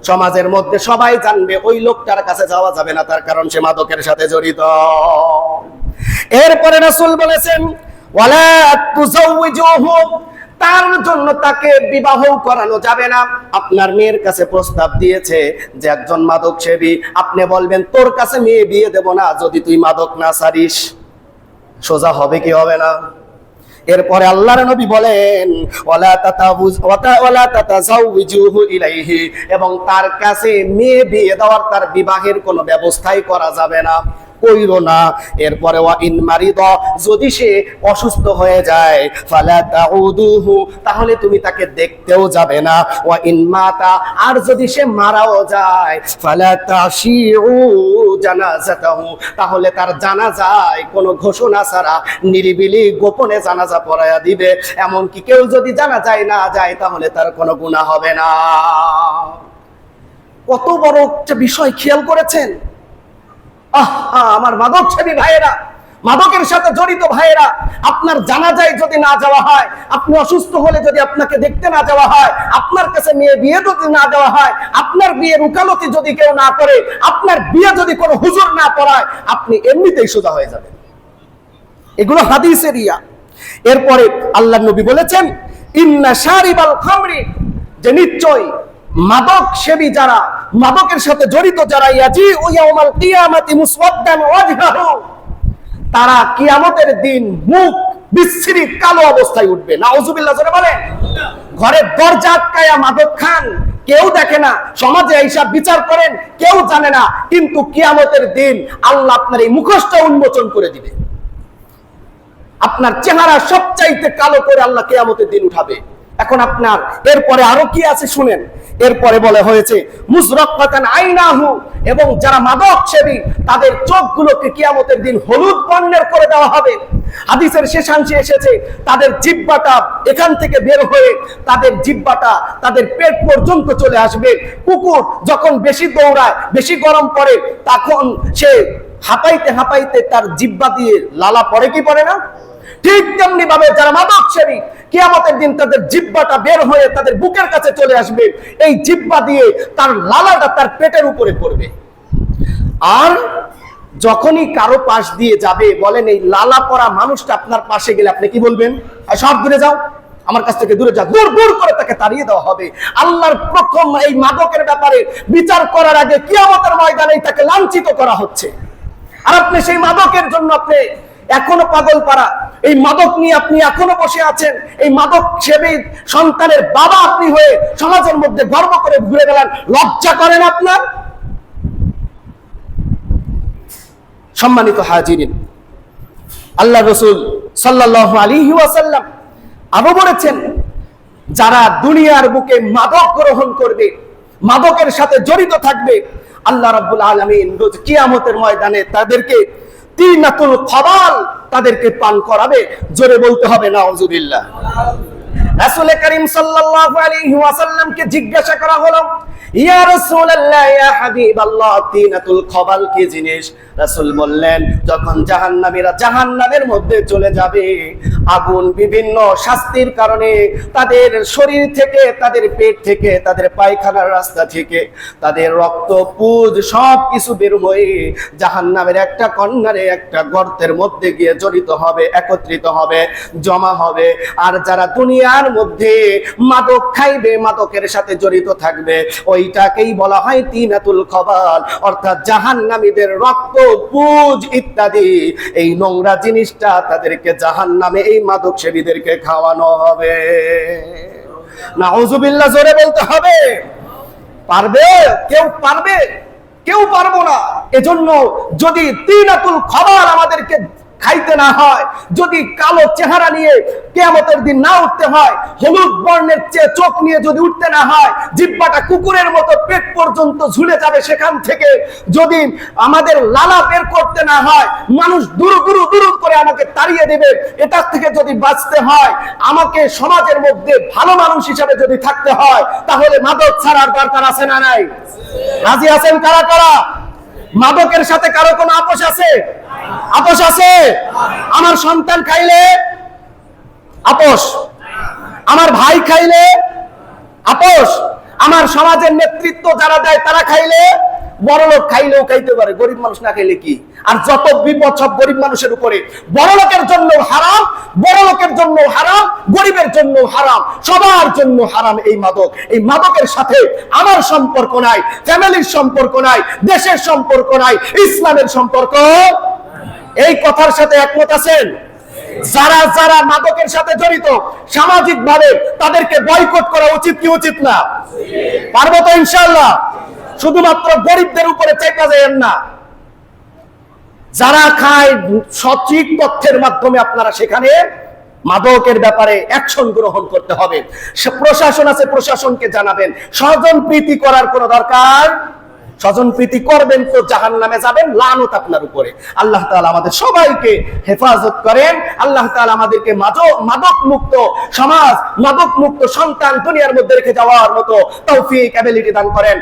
সমাজের মধ্যে সবাই জানবে ওই লোকটার কাছে যাওয়া যাবে না, তার কারণ সে মাদকের সাথে জড়িত। এরপরে রাসূল বলেছেন, ওয়ালা তুযাওয়িজুহু, তার জন্য তাকে বিবাহ করানো যাবে না। আপনার মেয়ের কাছে প্রস্তাব দিয়েছে যে একজন মাদক সেবী, আপনি বলবেন তোর কাছে মেয়ে বিয়ে দেব না যদি তুই মাদক না ছাড়িস। সোজা হবে কি হবে না? এরপরে আল্লাহর নবী বলেন, ওয়ালা তাতাযাওয়িজুহু ইলাইহি, এবং তার কাছে মেয়ে বিয়ে দেওয়ার, তার বিবাহের কোনো ব্যবস্থাই করা যাবে না, কইরো না। এরপরে ওয়া ইন মারিদ, যদি সে অসুস্থ হয়ে যায়, ফালা তাউদুহু, তাহলে তুমি তাকে দেখতেও যাবে না। ওয়া ইন মাতা, আর যদি সে মারাও যায়, ফালা তাশিউ জানাজাতাহু, তাহলে তার জানাজায় কোনো ঘোষণা ছাড়া নিরিবিলি গোপনে জানাজা পড়ায়া দিবে। এমনকি কেউ যদি জানাজায় না যায় তাহলে তার কোনো গুনাহ হবে না। কত বড় একটা বিষয় খেয়াল করেছেন? আমার মাদক সেবী ভাইয়েরা, মাদকের সাথে জড়িত ভাইয়েরা, আপনার জানাজায় যদি না যাওয়া হয়, আপনি অসুস্থ হলে যদি আপনাকে দেখতে না যাওয়া হয়, আপনার কাছে মেয়ে বিয়ে যদি না দেওয়া হয়, আপনার বিয়ের উকালতি যদি কেউ না করে, আপনার বিয়ে যদি কোনো হুজুর না পড়ায়, আপনি এমনিতেই সোজা হয়ে যাবেন। এগুলো হাদিসের ইয়া। এরপরে আল্লাহর নবী বলেছেন, ইন্না শারিবাল খামরি, যে নিশ্চয় মাদক সেবী যারা, মাদকের সাথে জড়িত যারা, ইয়াজিউ ইয়াউমাল কিয়ামাতি মুসওয়াদ্দান ওয়াজহাহু, তারা কিয়ামতের দিন মুখ বিচ্ছিরি কালো অবস্থায় উঠবে। নাউজুবিল্লাহ জোরে বলেন। ঘরের দরজা আটকায়া মাদক খান, কেউ দেখে না, সমাজে এইসব বিচার করেন, কেউ জানে না, কিন্তু কিয়ামতের দিন আল্লাহ আপনার এই মুখোশটা উন্মোচন করে দিবে। আপনার চেহারা সবচাইতে কালো করে আল্লাহ কিয়ামতের দিন উঠাবে। এখন আপনার এরপরে আরো কি আছে শুনেন। এরপরে বলে হয়েছে মুসরাক্কাতান আইনাহু, এবং যারা মাদক সেবী তাদের চোখগুলোকে কিয়ামতের দিন হলুদ বর্ণের করে দেওয়া হবে। হাদিসের শেষাংশে এসেছে তাদের জিহ্বাটা এখান থেকে বের হয়ে তাদের জিহ্বাটা তাদের পেট পর্যন্ত চলে আসবে। কুকুর যখন বেশি দৌড়ায়, বেশি গরম পড়ে, তখন সে হাঁপাইতে হাঁপাইতে তার জিহ্বা দিয়ে লালা পড়ে কি পড়ে না? ঠিক তেমনি ভাবে যারা মাদক সেবী, কিয়ামতের দিন তাদের জিহ্বাটা বের হয়ে তাদের বুকের কাছে চলে আসবে। এই জিহ্বা দিয়ে তার লালাটা তার পেটের উপরে পড়বে। আর যখনই কারো পাশ দিয়ে যাবে, বলেন এই লালা পড়া মানুষটা আপনার পাশে গেলে আপনি কি বলবেন? সব দূরে যাও, আমার কাছ থেকে দূরে যাও, দূর দূর করে তাকে তাড়িয়ে দেওয়া হবে। আল্লাহর প্রথম এই মাদকের ব্যাপারে বিচার করার আগে কিয়ামতের ময়দানে তাকে লাঞ্ছিত করা হচ্ছে। আর আপনি সেই মাদকের জন্য আপনি এখনো পাগল পারা, এই মাদক নিয়ে আপনি এখনো বসে আছেন। এই মাদক সেবী সন্তানের বাবা আপনি হয়ে সমাজের মধ্যে গর্ব করে ঘুরে গেলেন, লজ্জা করেন আপনার? সম্মানিত হাজিরিন, আল্লাহ রাসূল সাল্লাল্লাহু আলাইহি ওয়াসাল্লাম আরো বলেছেন, যারা দুনিয়ার বুকে মাদক গ্রহণ করবে, মাদকের সাথে জড়িত থাকবে, আল্লাহ রাব্বুল আলামিন রোজ কিয়ামতের ময়দানে তাদেরকে তিনাতুল খাবাল, তাদেরকে পান করাবে। জোরে বলতে হবে নাউজুবিল্লাহ। রাসূল করিম সাল্লাল্লাহু আলাইহি ওয়াসাল্লামকে জিজ্ঞাসা করা হলো, ইয়া রাসূলুল্লাহ, ইয়া হাবিবাল্লাহ, তিনাতুল খাবাল কি জিনিস? রাসূল বললেন, যখন জাহান্নামীরা জাহান্নামের মধ্যে চলে যাবে, আগুন বিভিন্ন শাস্তির কারণে তাদের শরীর থেকে, তাদের পেট থেকে, তাদের পায়খানার রাস্তা থেকে তাদের রক্ত পুজ সব কিছু বের হয়ে জাহান্নামের একটা কর্নারে, একটা গর্তের মধ্যে গিয়ে জড়িত হবে, একত্রিত হবে, জমা হবে। আর যারা দুনিয়ার মধ্যে মাদক খাইবে, মাদকের সাথে জড়িত থাকবে, ওইটাকেই বলা হয় তিনাতুল খাবাল, অর্থাৎ জাহান্নামীদের রক্ত, পুজ ইত্যাদি এই নোংরা জিনিসটা তাদেরকে জাহান্নামে এই মাদক সেবীদেরকে খাওয়ানো হবে। নাউজুবিল্লাহ জোরে বলতে হবে। পারবে? কেউ পারবে? কেউ পারবো না। এজন্য যদি তিনাতুল খবর আমাদেরকে খাইতে না হয়, যদি কালো চেহারা নিয়ে কিয়ামতের দিন না উঠতে হয়, হলুদ বর্ণের চোখ নিয়ে যদি উঠতে না হয়, জিহ্বাটা কুকুরের মতো পেট পর্যন্ত ঝুলে যাবে, সেখান থেকে যদি আমাদের লালা বের করতে না হয়, মানুষ দুরু দুরু দুরু করে আমাকে তাড়িয়ে দেবে, এটার থেকে যদি বাঁচতে হয়, আমাকে সমাজের মধ্যে ভালো মানুষ হিসাবে যদি থাকতে হয়, তাহলে মাদক ছাড়ার দরকার আছে না নাই? রাজি আছেন কারা কারা? মাদকের সাথে কারো কোনো আপোষ আছে? আপোষ আছে? আমার সন্তান খাইলে আপোষ, আমার ভাই খাইলে আপোষ, আমার সমাজের নেতৃত্ব যারা দেয় তারা খাইলে, বড় লোক খাইলেও খাইতে পারে, গরিব মানুষ না খাইলে কি? আর যত বিপদ সব গরিব মানুষের উপরে। বড় লোকের জন্য হারাম, বড় লোকের জন্য হারাম, গরিবের জন্য হারাম, সবার জন্য হারাম এই মাদক। এই মাদকের সাথে আমার সম্পর্ক নাই, ফ্যামিলির সম্পর্ক নাই, দেশের সম্পর্ক নাই, ইসলামের সম্পর্ক। এই কথার সাথে একমত আছেন? যারা যারা মাদকের সাথে জড়িত সামাজিক ভাবে তাদেরকে বয়কট করা উচিত কি উচিত না? পারবো তো ইনশাআল্লাহ? শুধুমাত্র গরিবদের উপরে চাইতে যাবেন না। যারা খায় সঠিক তথ্যের মাধ্যমে আপনারা সেখানে মাদকের ব্যাপারে অ্যাকশন গ্রহণ করতে হবে। প্রশাসন আছে, প্রশাসনকে জানাবেন। স্বজন প্রীতি করার কোনো দরকার, স্বজন প্রীতি করবেন তো জাহান্নামে যাবেন, লানত আপনার উপরে। আল্লাহ তাআলা আমাদের সবাইকে হেফাজত করেন। আল্লাহ তাআলা আমাদেরকে মাদক মুক্ত সমাজ, মাদক মুক্ত সন্তান দুনিয়ার মধ্যে রেখে যাওয়ার মতো তৌফিক, অ্যাবিলিটি দান করেন।